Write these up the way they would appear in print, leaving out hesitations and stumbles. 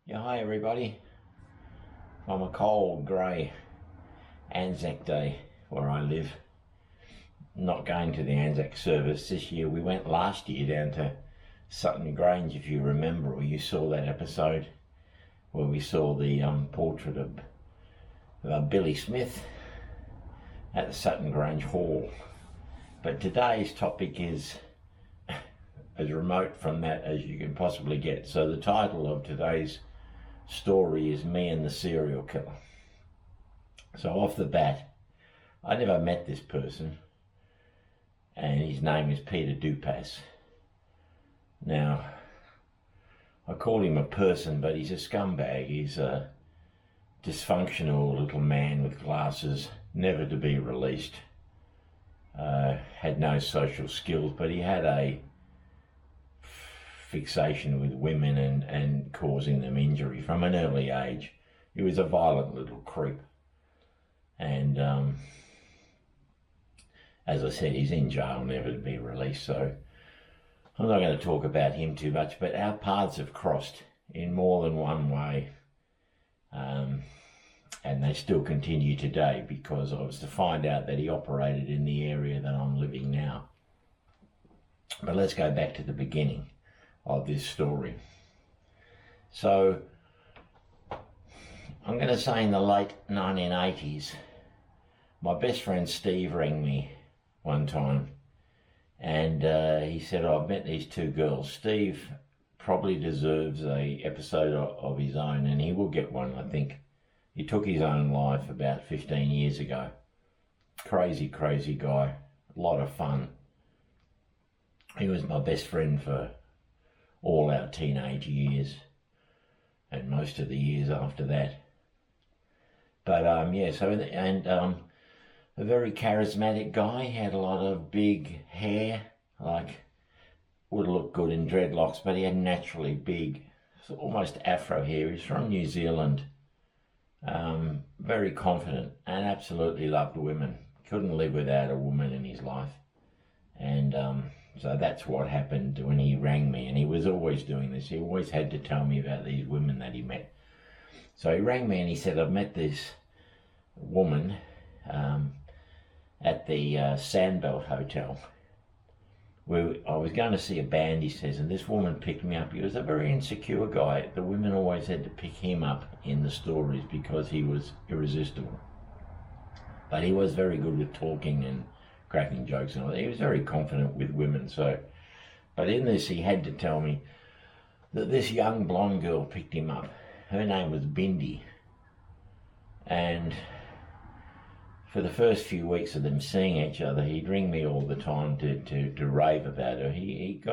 Yeah, hi everybody. On a cold, grey Anzac Day where I live. Not going to the Anzac service this year. We went last year down to Sutton Grange, if you remember, or you saw that episode where we saw the portrait of Billy Smith at the Sutton Grange Hall. But today's topic is as remote from that as you can possibly get. So the title of today's story is Me and the Serial Killer. So off the bat, I never met this person, and his name is Peter Dupas. Now, I call him a person, but he's a scumbag. He's a dysfunctional little man with glasses, never to be released. Had no social skills, but he had a fixation with women and causing them injury from an early age. He was a violent little creep. And as I said, he's in jail, never to be released, so I'm not going to talk about him too much, but our paths have crossed in more than one way, and they still continue today, because I was to find out that he operated in the area that I'm living now. But let's go back to the beginning of this story. So I'm going to say in the late 1980s, my best friend Steve rang me one time, and he said, I've met these two girls. Steve probably deserves a episode of his own, and he will get one, I think. He took his own life about 15 years ago. Crazy guy, a lot of fun. He was my best friend for all our teenage years and most of the years after that. But a very charismatic guy. He had a lot of big hair, like would look good in dreadlocks, but he had naturally big, almost afro hair. He's from New Zealand. Very confident and absolutely loved women. Couldn't live without a woman in his life. And so that's what happened when he rang me, and he was always doing this. He always had to tell me about these women that he met. So he rang me and he said, I've met this woman at the Sandbelt Hotel. I was going to see a band, he says, and this woman picked me up. He was a very insecure guy. The women always had to pick him up in the stories because he was irresistible. But he was very good with talking and cracking jokes and all that. He was very confident with women. But in this, he had to tell me that this young blonde girl picked him up. Her name was Bindi. And for the first few weeks of them seeing each other, he'd ring me all the time to rave about her. He'd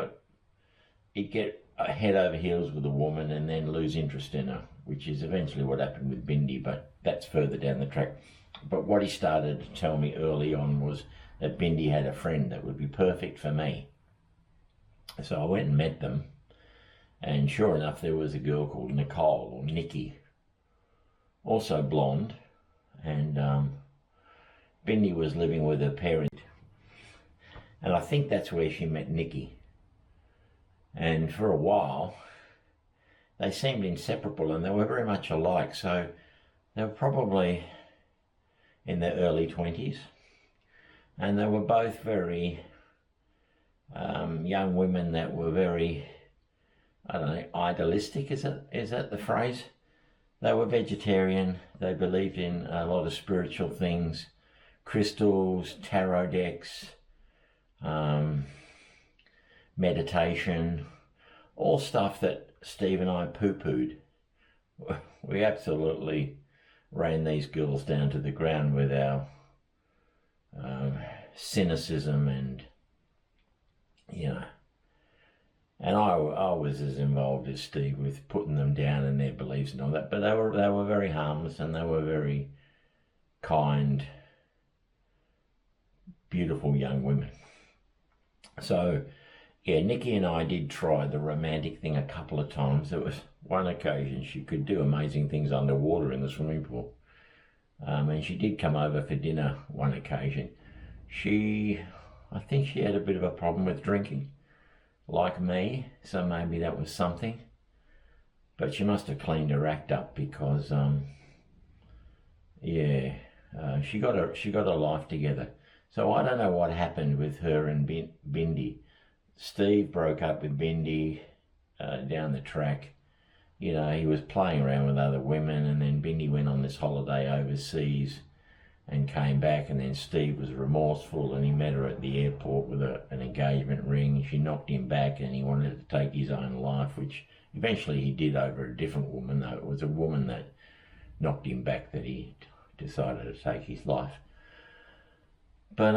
get head over heels with a woman and then lose interest in her, which is eventually what happened with Bindi, but that's further down the track. But what he started to tell me early on was that Bindi had a friend that would be perfect for me. So I went and met them, and sure enough, there was a girl called Nicole, or Nikki, also blonde, and Bindi was living with her parent, and I think that's where she met Nikki. And for a while, they seemed inseparable, and they were very much alike, so they were probably in their early 20s, and they were both very young women that were very, I don't know, idealistic, is that the phrase? They were vegetarian, they believed in a lot of spiritual things, crystals, tarot decks, meditation, all stuff that Steve and I poo-pooed. We absolutely ran these girls down to the ground with our cynicism, and and I was as involved as Steve with putting them down and their beliefs and all that, but they were very harmless, and they were very kind, beautiful young women. So yeah, Nikki and I did try the romantic thing a couple of times. There was one occasion she could do amazing things underwater in the swimming pool. And she did come over for dinner one occasion. I think she had a bit of a problem with drinking, like me, so maybe that was something. But she must have cleaned her act up because, she got her life together. So I don't know what happened with her and Bindi. Steve broke up with Bindi down the track. You know, he was playing around with other women, and then Bindi went on this holiday overseas and came back, and then Steve was remorseful and he met her at the airport with an engagement ring. She knocked him back and he wanted to take his own life, which eventually he did over a different woman, though it was a woman that knocked him back that he decided to take his life. But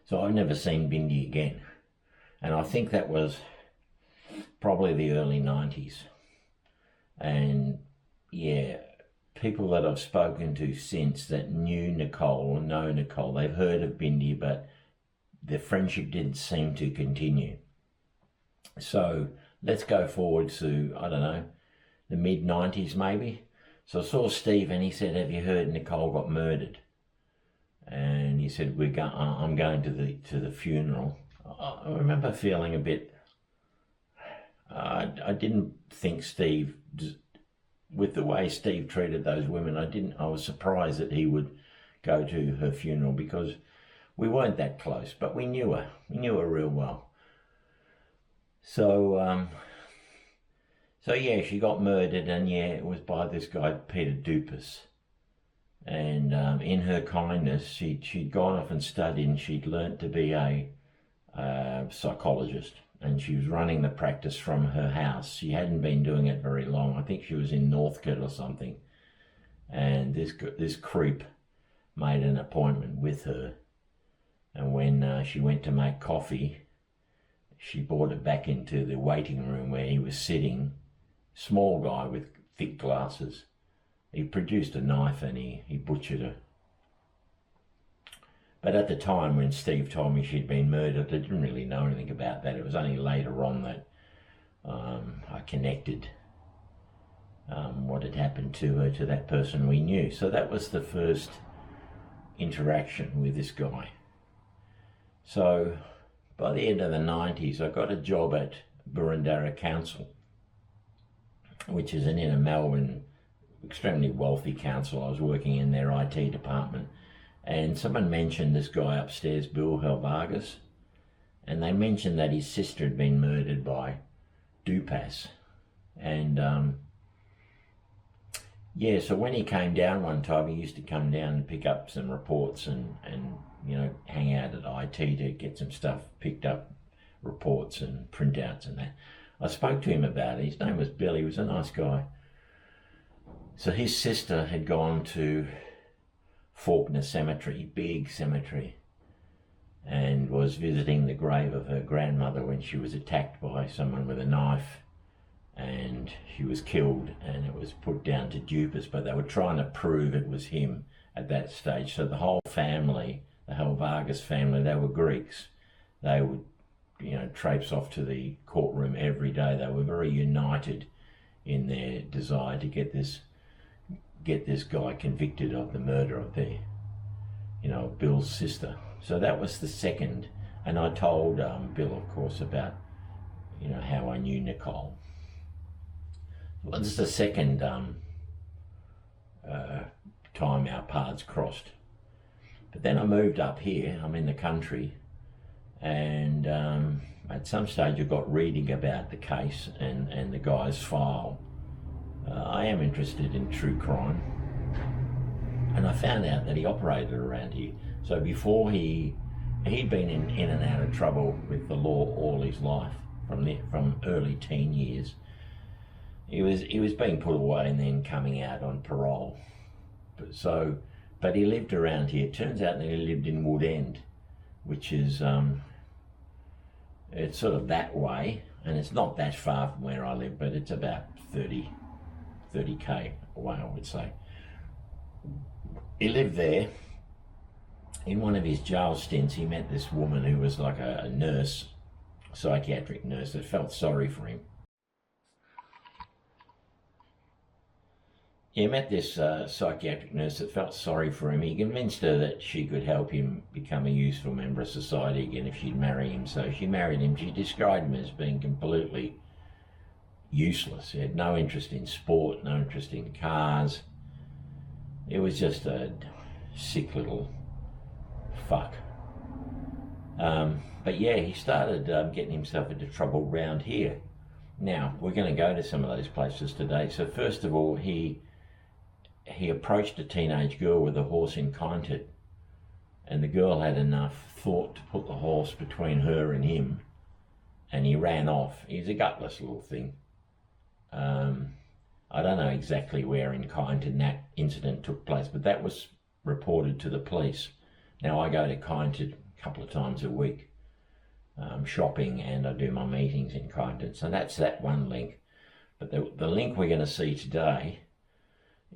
so I've never seen Bindi again, and I think that was probably the early 90s. And yeah, people that I've spoken to since that knew Nicole or know Nicole, they've heard of Bindi, but the friendship didn't seem to continue. So let's go forward to, I don't know, the mid-90s maybe. So I saw Steve and he said, have you heard Nicole got murdered? And he said, I'm going to the funeral. I remember feeling a bit, I didn't think Steve, with the way Steve treated those women, I was surprised that he would go to her funeral, because we weren't that close, but we knew her real well. So, yeah, she got murdered, and yeah, it was by this guy, Peter Dupas. And in her kindness, she'd gone off and studied, and she'd learnt to be a psychologist, and she was running the practice from her house. She hadn't been doing it very long. I think she was in Northcote or something. And this creep made an appointment with her. And when she went to make coffee, she brought it back into the waiting room where he was sitting. Small guy with thick glasses. He produced a knife and he butchered her. But at the time when Steve told me she'd been murdered, I didn't really know anything about that. It was only later on that I connected what had happened to her to that person we knew. So that was the first interaction with this guy. So by the end of the 90s, I got a job at Burundara Council, which is an inner Melbourne, extremely wealthy council. I was working in their IT department. And someone mentioned this guy upstairs, Bill Vargas, and they mentioned that his sister had been murdered by Dupas. And yeah, so when he came down one time, he used to come down and pick up some reports and you know, hang out at IT to get some stuff picked up, reports and printouts and that. I spoke to him about it. His name was Bill. He was a nice guy. So his sister had gone to Faulkner Cemetery, big cemetery, and was visiting the grave of her grandmother when she was attacked by someone with a knife, and she was killed, and it was put down to Dupas, but they were trying to prove it was him at that stage. So the whole family, the whole Vargas family, they were Greeks. They would, you know, traipse off to the courtroom every day. They were very united in their desire to get this guy convicted of the murder of their, you know, Bill's sister. So that was the second, and I told Bill, of course, about, you know, how I knew Nicole. Well, this is the second time our paths crossed. But then I moved up here. I'm in the country, and at some stage I got reading about the case and the guy's file. I am interested in true crime, and I found out that he operated around here. So before he'd been in and out of trouble with the law all his life, from early teen years. He was being put away and then coming out on parole. But he lived around here. It turns out that he lived in Wood End, which is it's sort of that way, and it's not that far from where I live, but it's about 30k away, I would say. He lived there. In one of his jail stints, he met this woman who was like a nurse, psychiatric nurse, that felt sorry for him. He met this psychiatric nurse that felt sorry for him. He convinced her that she could help him become a useful member of society again if she'd marry him. So she married him. She described him as being completely useless. He had no interest in sport, no interest in cars. It was just a sick little fuck. But yeah, he started getting himself into trouble round here. Now, we're going to go to some of those places today. So first of all, he approached a teenage girl with a horse in Kyneton, and the girl had enough thought to put the horse between her and him, and he ran off. He's a gutless little thing. I don't know exactly where in Kyneton that incident took place, but that was reported to the police. Now, I go to Kyneton a couple of times a week, shopping, and I do my meetings in Kyneton. So that's that one link. But the link we're going to see today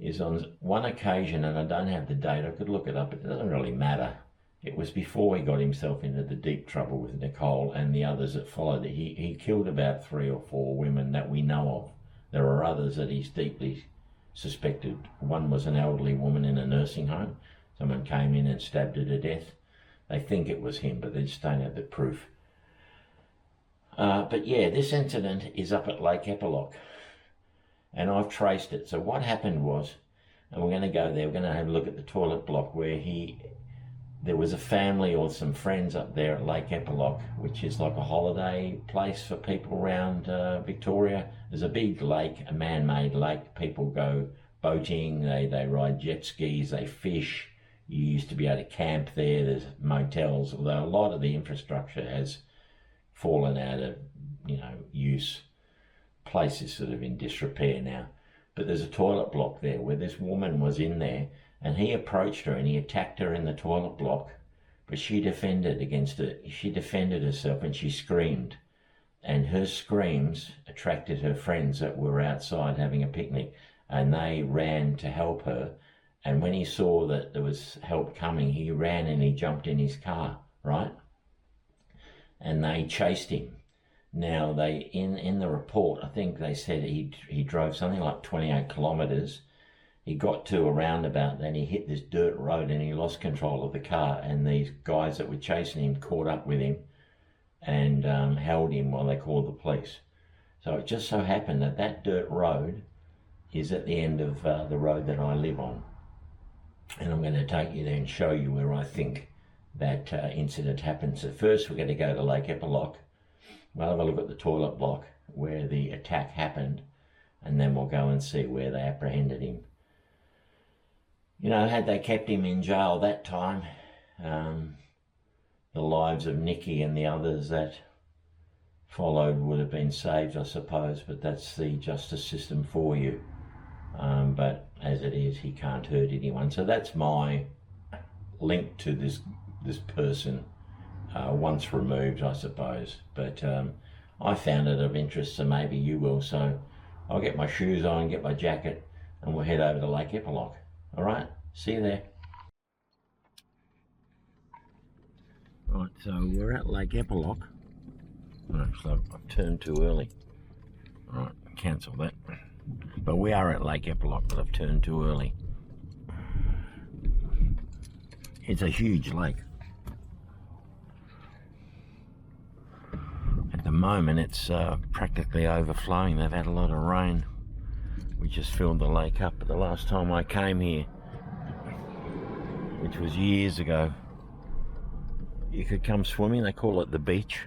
is on one occasion, and I don't have the date, I could look it up, it doesn't really matter. It was before he got himself into the deep trouble with Nicole and the others that followed. He killed about 3 or 4 women that we know of. There are others that he's deeply suspected. One was an elderly woman in a nursing home. Someone came in and stabbed her to death. They think it was him, but they just don't have the proof. But yeah, this incident is up at Lake Epilogue, and I've traced it. So what happened was, and we're going to go there, we're going to have a look at the toilet block where there was a family or some friends up there at Lake Epilogue, which is like a holiday place for people around Victoria. There's a big lake, a man-made lake. People go boating, they ride jet skis, they fish. You used to be able to camp there. There's motels, although a lot of the infrastructure has fallen out of use. Place is sort of in disrepair now. But there's a toilet block there where this woman was in there, and he approached her and he attacked her in the toilet block, but she defended against it. She defended herself and she screamed, and her screams attracted her friends that were outside having a picnic, and they ran to help her. And when he saw that there was help coming, he ran and he jumped in his car, right? And they chased him. Now, they in the report, I think they said he drove something like 28 kilometres. He got to a roundabout, then he hit this dirt road and he lost control of the car, and these guys that were chasing him caught up with him and held him while they called the police. So it just so happened that that dirt road is at the end of the road that I live on. And I'm going to take you there and show you where I think that incident happened. So first we're going to go to Lake Epilogue. We'll have a look at the toilet block where the attack happened, and then we'll go and see where they apprehended him. You know, had they kept him in jail that time, the lives of Nikki and the others that followed would have been saved, I suppose, but that's the justice system for you. But as it is, he can't hurt anyone. So that's my link to this person, once removed, I suppose. But I found it of interest, so maybe you will. So I'll get my shoes on, get my jacket, and we'll head over to Lake Epilogue. All right, see you there. Right, so we're at Lake Epilogue. Oh, so I've turned too early. All right, cancel that. But we are at Lake Epilogue, but I've turned too early. It's a huge lake. At the moment, it's practically overflowing. They've had a lot of rain. We just filled the lake up. But the last time I came here, which was years ago, you could come swimming. They call it the beach.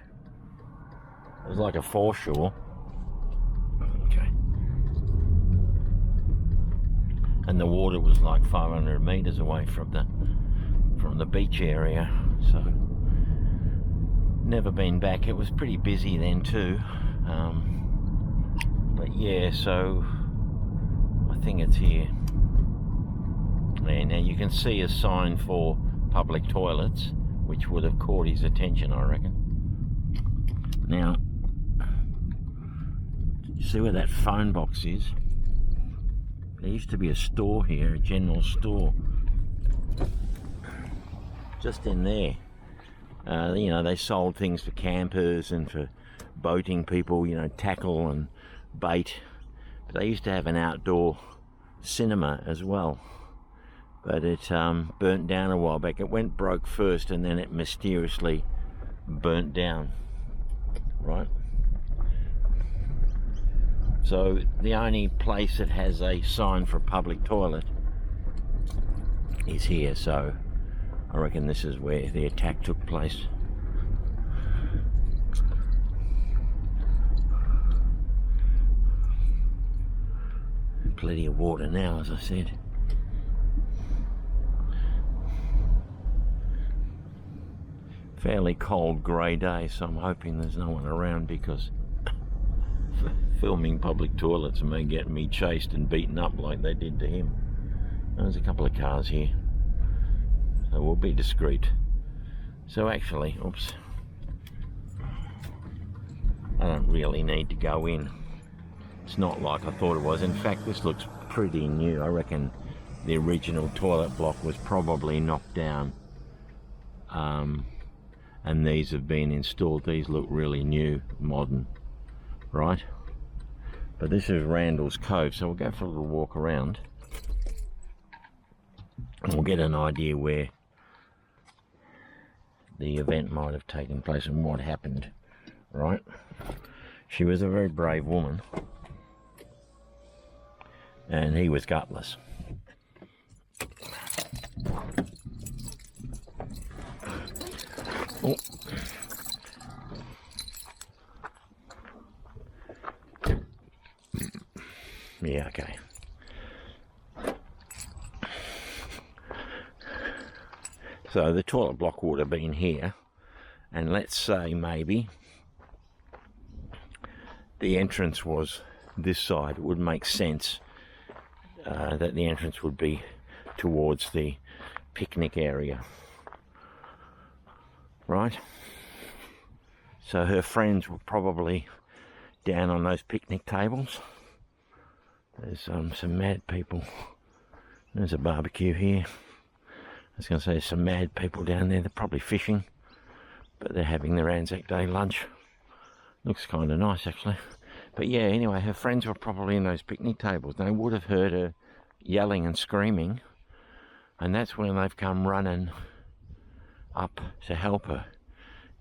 It was like a foreshore. Okay. And the water was like 500 meters away from the beach area. So never been back. It was pretty busy then too. But yeah, so I think it's here. There, now you can see a sign for public toilets, which would have caught his attention, I reckon. Now, you see where that phone box is? There used to be a store here, a general store. Just in there. You know, they sold things for campers and for boating people, you know, tackle and bait. But they used to have an outdoor cinema as well. But it burnt down a while back. It went broke first and then it mysteriously burnt down. Right? So the only place that has a sign for a public toilet is here, so I reckon this is where the attack took place. Plenty of water now, as I said. Fairly cold grey day, so I'm hoping there's no one around, because filming public toilets may get me chased and beaten up like they did to him. There's a couple of cars here, so we'll be discreet. So actually, oops, I don't really need to go in. It's not like I thought it was. In fact, this looks pretty new. I reckon the original toilet block was probably knocked down, and these have been installed. These look really new, modern, right? But this is Randall's Cove, so we'll go for a little walk around and we'll get an idea where the event might have taken place and what happened, right? She was a very brave woman, and he was gutless. Oh. Yeah, okay. So the toilet block would have been here, and let's say maybe the entrance was this side. It would make sense that the entrance would be towards the picnic area, right? So her friends were probably down on those picnic tables. There's some mad people. There's a barbecue here. I was going to say some mad people down there. They're probably fishing, but they're having their Anzac Day lunch. Looks kind of nice, actually. But yeah, anyway, her friends were probably in those picnic tables. They would have heard her yelling and screaming, and that's when they've come running up to help her.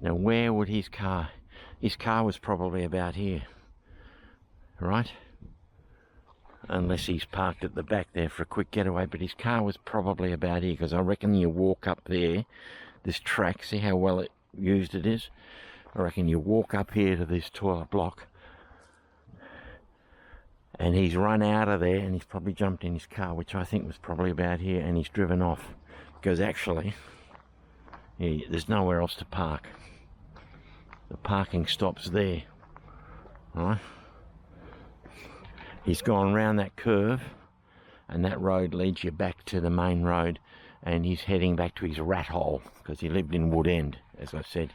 Now, where would his car... His car was probably about here, right? Unless he's parked at the back there for a quick getaway, but his car was probably about here, because I reckon you walk up there, this track, see how well used it is? I reckon you walk up here to this toilet block, and he's run out of there, and he's probably jumped in his car, which I think was probably about here, and he's driven off, because actually, there's nowhere else to park. The parking stops there, right? He's gone round that curve, and that road leads you back to the main road, and he's heading back to his rat hole, because he lived in Wood End, as I said.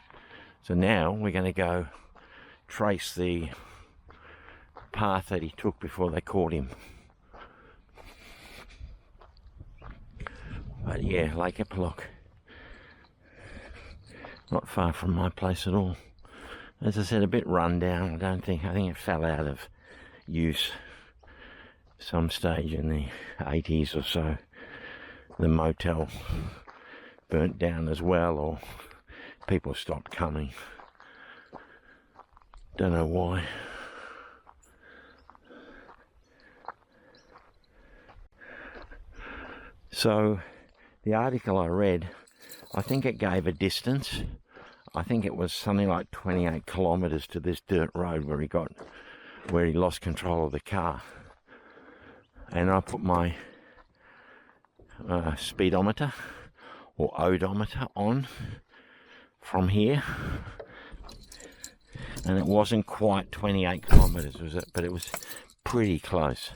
So now we're going to go trace the path that he took before they caught him. But yeah, Lake Epilogue, not far from my place at all. As I said, a bit run down. I think it fell out of use some stage in the 80s or so. The motel burnt down as well, or people stopped coming. Don't know why. So the article I read, I think it gave a distance. I think it was something like 28 kilometres to this dirt road where he lost control of the car. And I put my speedometer or odometer on from here, and it wasn't quite 28 kilometres, was it? But it was pretty close.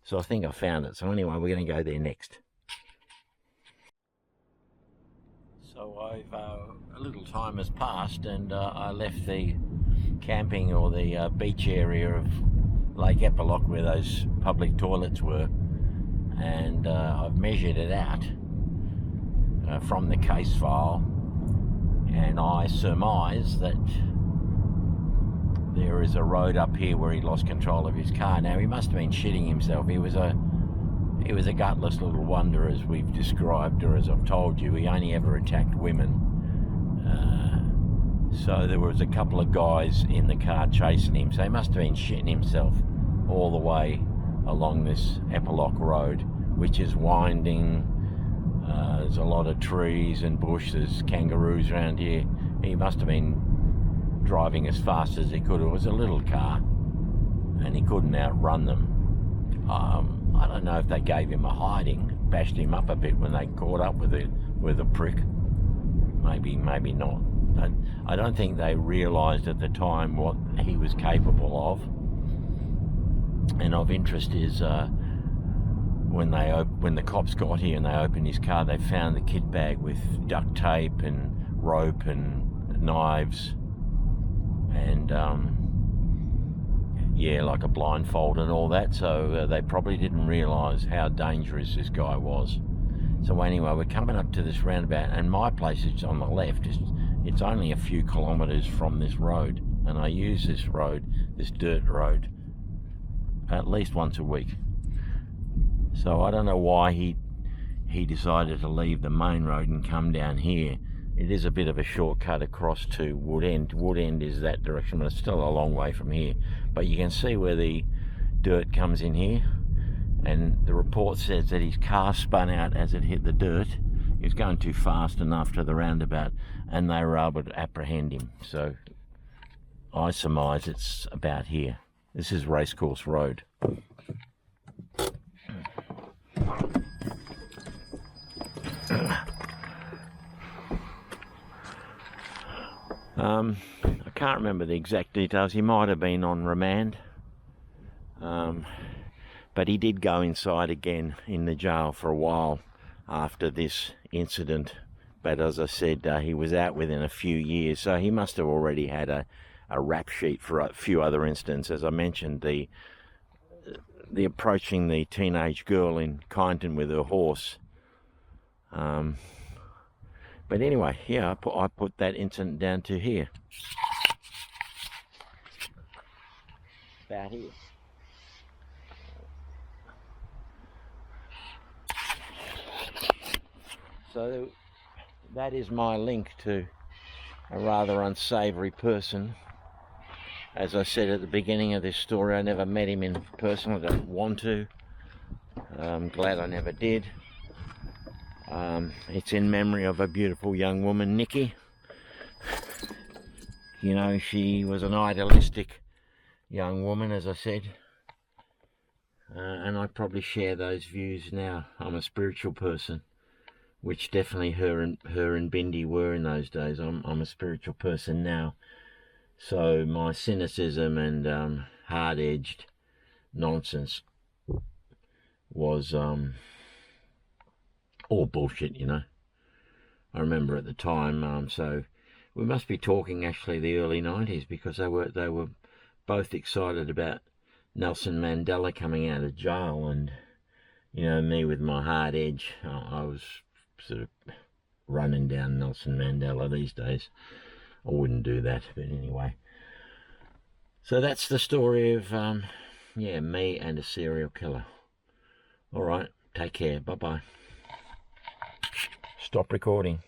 So I think I found it. So anyway, we're going to go there next. So a little time has passed, and I left the camping or the beach area of Lake Epilogue where those public toilets were, and I've measured it out from the case file, and I surmise that there is a road up here where he lost control of his car. Now, he must have been shitting himself. He was a gutless little wonder, as we've described, or as I've told you. He only ever attacked women. So there was a couple of guys in the car chasing him, so he must have been shitting himself all the way along this Epilogue Road, which is winding. There's a lot of trees and bush, there's kangaroos around here. He must have been driving as fast as he could. It was a little car and he couldn't outrun them. I don't know if they gave him a hiding, bashed him up a bit when they caught up with a prick. Maybe not. I don't think they realised at the time what he was capable of. And of interest is when the cops got here and they opened his car, they found the kit bag with duct tape and rope and knives and yeah, like a blindfold and all that. So they probably didn't realise how dangerous this guy was. So anyway, we're coming up to this roundabout, and my place is on the left. It's only a few kilometres from this road, and I use this road, this dirt road, at least once a week. So I don't know why he decided to leave the main road and come down here. It is a bit of a shortcut across to Wood End. Wood End is that direction, but it's still a long way from here. But you can see where the dirt comes in here, and the report says that his car spun out as it hit the dirt. He was going too fast enough to the roundabout, and they were able to apprehend him. So I surmise it's about here. This is Racecourse Road. I can't remember the exact details. He might have been on remand, but he did go inside again in the jail for a while after this incident. But as I said, he was out within a few years, so he must have already had a rap sheet for a few other incidents. As I mentioned, the approaching the teenage girl in Kyneton with her horse. But anyway, yeah, I put that incident down to here. About here. So that is my link to a rather unsavoury person. As I said at the beginning of this story, I never met him in person. I don't want to. I'm glad I never did. It's in memory of a beautiful young woman, Nikki. You know, she was an idealistic young woman, as I said. And I probably share those views now. I'm a spiritual person, which definitely her and Bindi were in those days. I'm a spiritual person now. So my cynicism and hard-edged nonsense was all bullshit, you know. I remember at the time, so we must be talking actually the early 90s, because they were both excited about Nelson Mandela coming out of jail, and you know, me with my hard edge, I was sort of running down Nelson Mandela these days. I wouldn't do that, but anyway. So that's the story of yeah, me and a serial killer. All right, take care, bye bye. Stop recording.